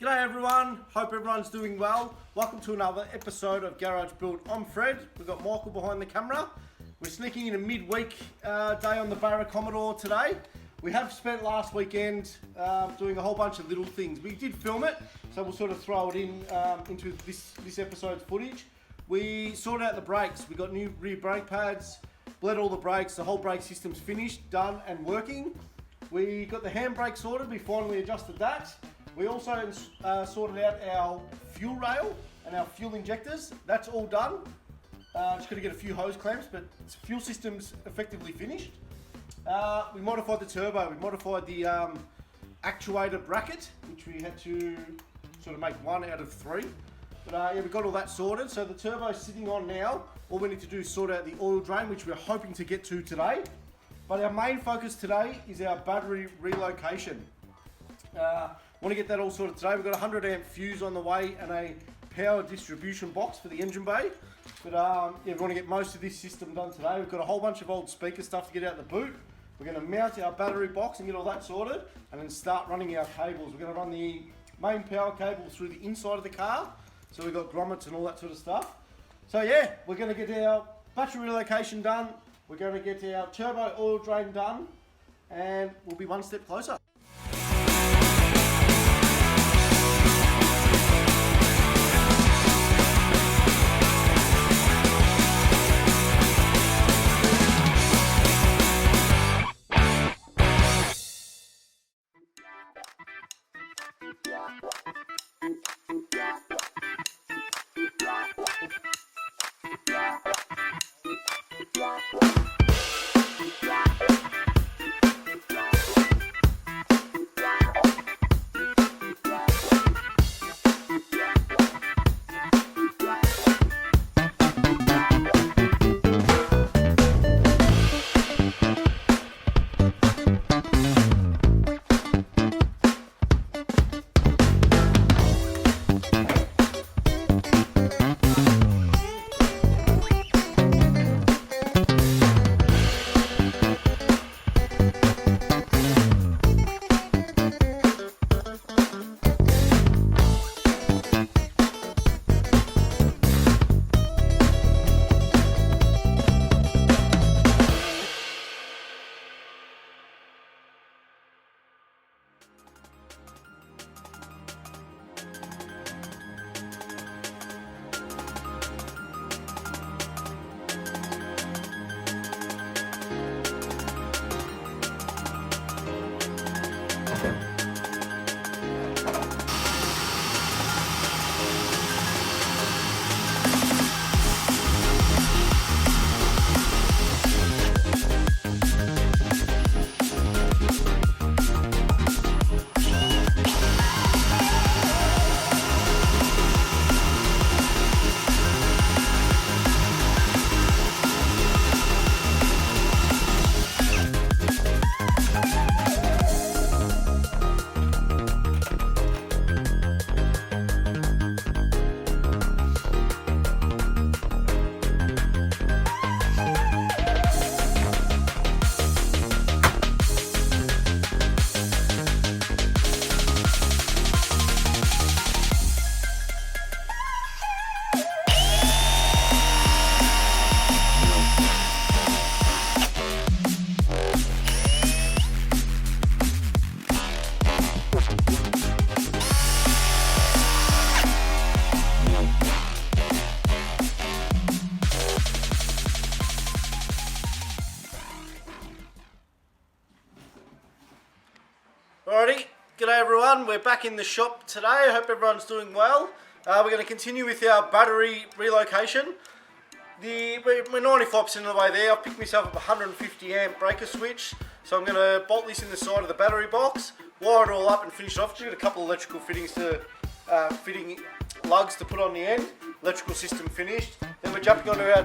G'day everyone, hope everyone's doing well. Welcome to another episode of Garage Build. I'm Fred, we've got Michael behind the camera. We're sneaking in a midweek day on the Barra Commodore today. We have spent last weekend doing a whole bunch of little things. We did film it, so we'll sort of throw it in into this episode's footage. We sorted out the brakes. We got new rear brake pads, bled all the brakes, the whole brake system's finished, done and working. We got the handbrake sorted, we finally adjusted that. We also sorted out our fuel rail and our fuel injectors. That's all done. Just got to get a few hose clamps, but the fuel system's effectively finished. We modified the turbo. We modified the actuator bracket, which we had to sort of make one out of three. But yeah, we got all that sorted. So the turbo's sitting on now. All we need to do is sort out the oil drain, which we're hoping to get to today. But our main focus today is our battery relocation. Want to get that all sorted today. We've got a 100 amp fuse on the way and a power distribution box for the engine bay. But yeah, we want to get most of this system done today. We've got a whole bunch of old speaker stuff to get out the boot. We're going to mount our battery box and get all that sorted and then start running our cables. We're going to run the main power cable through the inside of the car. So we've got grommets and all that sort of stuff. So yeah, we're going to get our battery relocation done. We're going to get our turbo oil drain done and we'll be one step closer. Alrighty, g'day everyone, we're back in the shop today. I hope everyone's doing well. We're going to continue with our battery relocation. We're 95% of the way there. I've picked myself up a 150 amp breaker switch. So I'm going to bolt this in the side of the battery box, wire it all up and finish it off. Just got a couple of electrical fittings to, lugs to put on the end. Electrical system finished. Then we're jumping onto our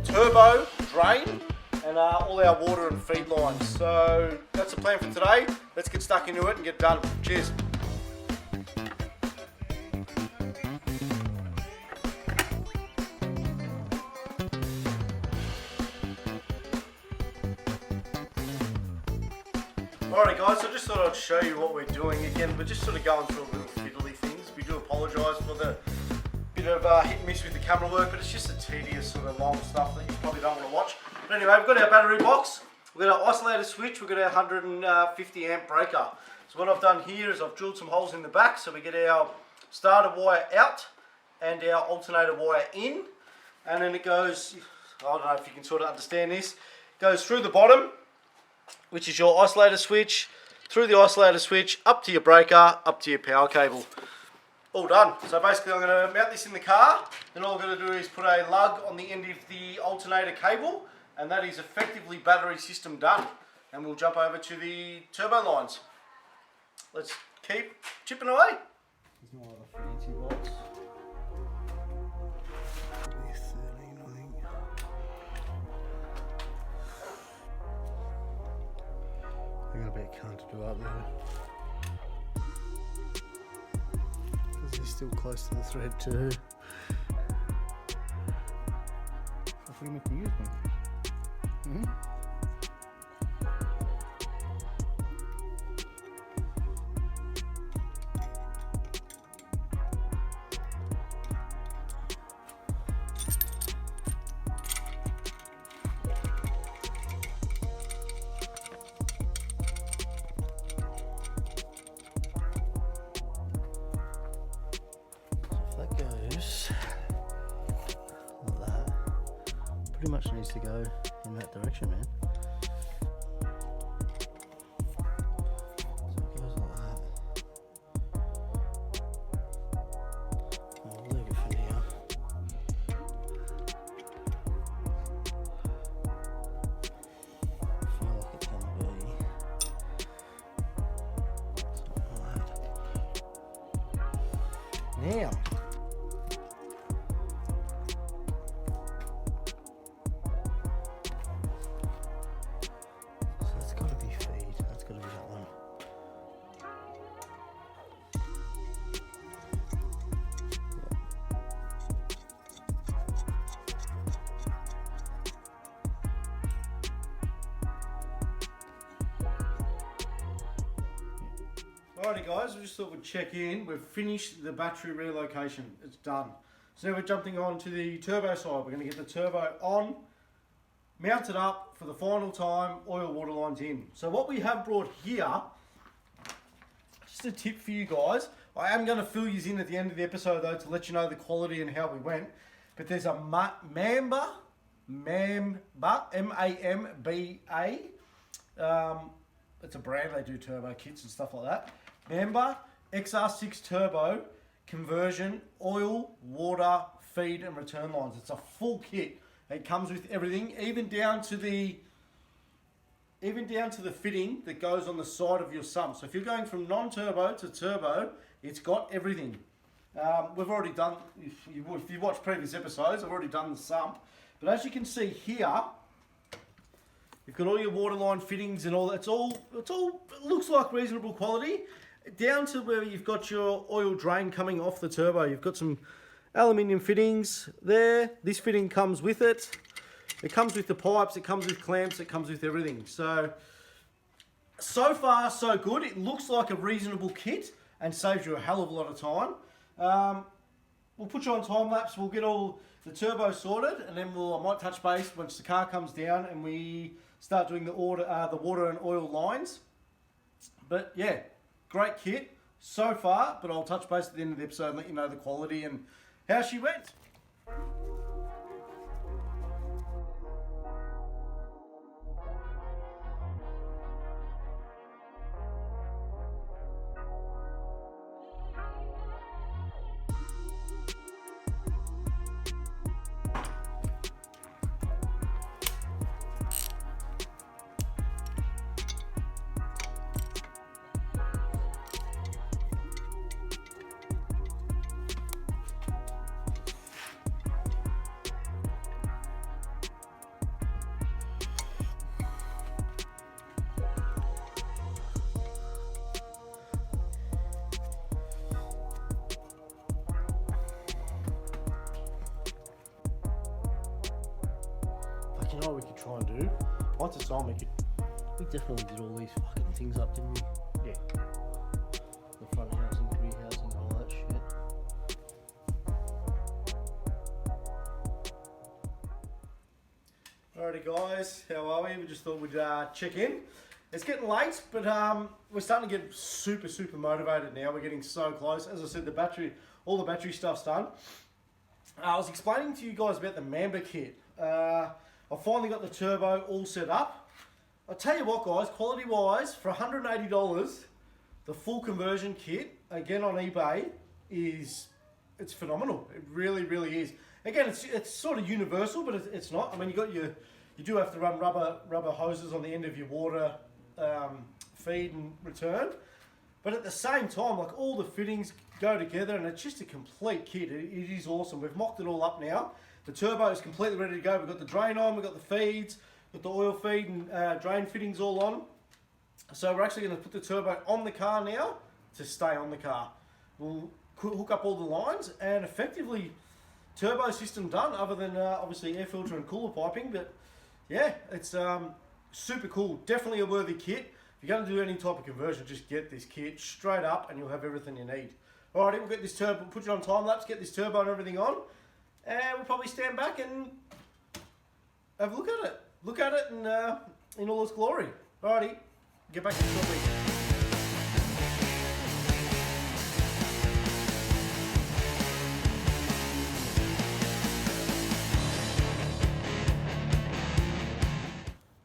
turbo drain and all our water and feed lines. So that's the plan for today. Let's get stuck into it and get done. Cheers. Alrighty guys, so I just thought I'd show you what we're doing. Again, we're just sort of going through a little fiddly things. We do apologise for the bit of hit and miss with the camera work, but it's just a tedious sort of long stuff that you probably don't want to watch. But anyway, we've got our battery box, we've got our isolator switch, we've got our 150 amp breaker. So what I've done here is I've drilled some holes in the back so we get our starter wire out and our alternator wire in, and then it goes, I don't know if you can sort of understand this, goes through the bottom, which is your isolator switch, through the isolator switch, up to your breaker, up to your power cable. All done. So basically I'm going to mount this in the car, then all I'm going to do is put a lug on the end of the alternator cable, and that is effectively battery system done. And we'll jump over to the turbo lines. Let's keep chipping away. There's no other fancy bolts. Probably 13, I think. I'm gonna be a cunt to do up there. Because he's still close to the thread too. I think we can use one. Pretty much needs to go in that direction, man. So it goes like that. I'll leave it for now. I feel like it's gonna be something like that. Now. Alrighty guys, we just thought we'd check in. We've finished the battery relocation. It's done. So now we're jumping on to the turbo side. We're going to get the turbo on, mounted up for the final time, oil water lines in. So what we have brought here, just a tip for you guys. I am going to fill you in at the end of the episode though to let you know the quality and how we went. But there's a Mamba, M-A-M-B-A. It's a brand, they do turbo kits and stuff like that. Mamba XR6 Turbo conversion, oil, water, feed and return lines. It's a full kit. It comes with everything, even down to the fitting that goes on the side of your sump. So if you're going from non-turbo to turbo, it's got everything. We've already done, if you watch previous episodes, I've already done the sump. But as you can see here, you've got all your waterline fittings and all that. It looks like reasonable quality. Down to where you've got your oil drain coming off the turbo. You've got some aluminium fittings there. This fitting comes with it. It comes with the pipes, it comes with clamps, it comes with everything. So far so good. It looks like a reasonable kit and saves you a hell of a lot of time. We'll put you on time lapse. We'll get all the turbo sorted, and then I might touch base once the car comes down and we start doing the water and oil lines. But yeah, great kit so far, but I'll touch base at the end of the episode and let you know the quality and how she went. You know what we could try and do? Once it's on, we definitely did all these fucking things up, didn't we? Yeah. The front housing, rear housing, all that shit. Alrighty guys, how are we? We just thought we'd check in. It's getting late, but we're starting to get super motivated now. We're getting so close. As I said, all the battery stuff's done. I was explaining to you guys about the Mamba kit. I finally got the turbo all set up. I'll tell you what guys, quality wise, for $180, the full conversion kit, again on eBay, it's phenomenal. It really is. Again, it's sort of universal, but it's not. I mean, you do have to run rubber hoses on the end of your water feed and return. But at the same time, like all the fittings go together and it's just a complete kit. It is awesome. We've mocked it all up now. The turbo is completely ready to go. We've got the drain on, we've got the feeds, we've got the oil feed and drain fittings all on. So we're actually going to put the turbo on the car now to stay on the car. We'll hook up all the lines and effectively turbo system done, other than obviously air filter and cooler piping. But yeah, it's super cool. Definitely a worthy kit. If you're going to do any type of conversion, just get this kit straight up and you'll have everything you need. Alrighty, we'll get this turbo, put it on time lapse, get this turbo and everything on, and we'll probably stand back and have a look at it. Look at it in all its glory. Alrighty, get back to the shortly.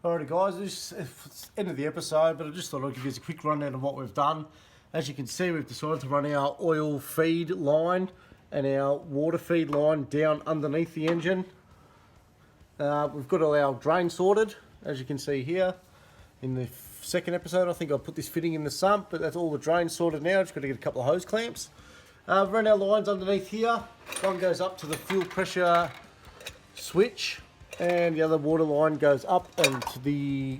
Alrighty guys, this is the end of the episode, but I just thought I'd give you a quick rundown of what we've done. As you can see, we've decided to run our oil feed line and our water feed line down underneath the engine. We've got all our drain sorted, as you can see here. In the second episode, I think I put this fitting in the sump, but that's all the drain sorted now. Just got to get a couple of hose clamps. Run our lines underneath here. One goes up to the fuel pressure switch, and the other water line goes up and to the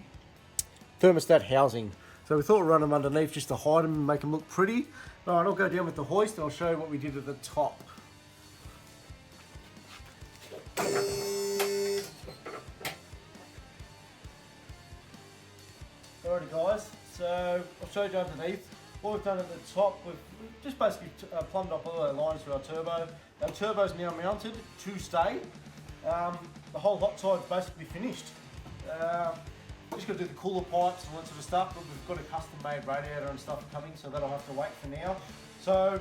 thermostat housing. So we thought we'd run them underneath just to hide them and make them look pretty. Alright, I'll go down with the hoist and I'll show you what we did at the top. Alrighty guys, so I'll show you underneath. What we've done at the top, we've just basically plumbed up all our lines for our turbo. Our turbo's now mounted to stay. The whole hot side's basically finished. Just got to do the cooler pipes and all that sort of stuff, but we've got a custom made radiator and stuff coming, so that'll have to wait for now. So,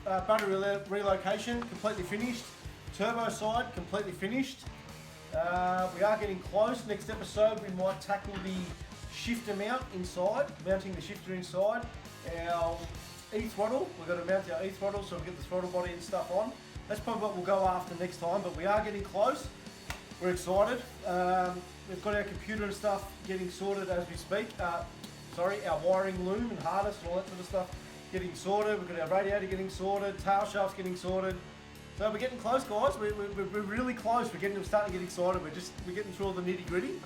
battery relocation completely finished. Turbo side completely finished. We are getting close. Next episode we might tackle the shifter mount inside, mounting the shifter inside. Our E-throttle, we've got to mount our E-throttle so we get the throttle body and stuff on. That's probably what we'll go after next time, but we are getting close. We're excited. We've got our computer and stuff getting sorted as we speak. Our wiring loom and harness and all that sort of stuff getting sorted. We've got our radiator getting sorted, tail shafts getting sorted. So we're getting close, guys. We're really close. We're starting to get excited. We're getting through all the nitty gritty.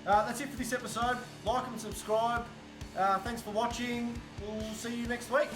That's it for this episode. Like and subscribe. Thanks for watching. We'll see you next week.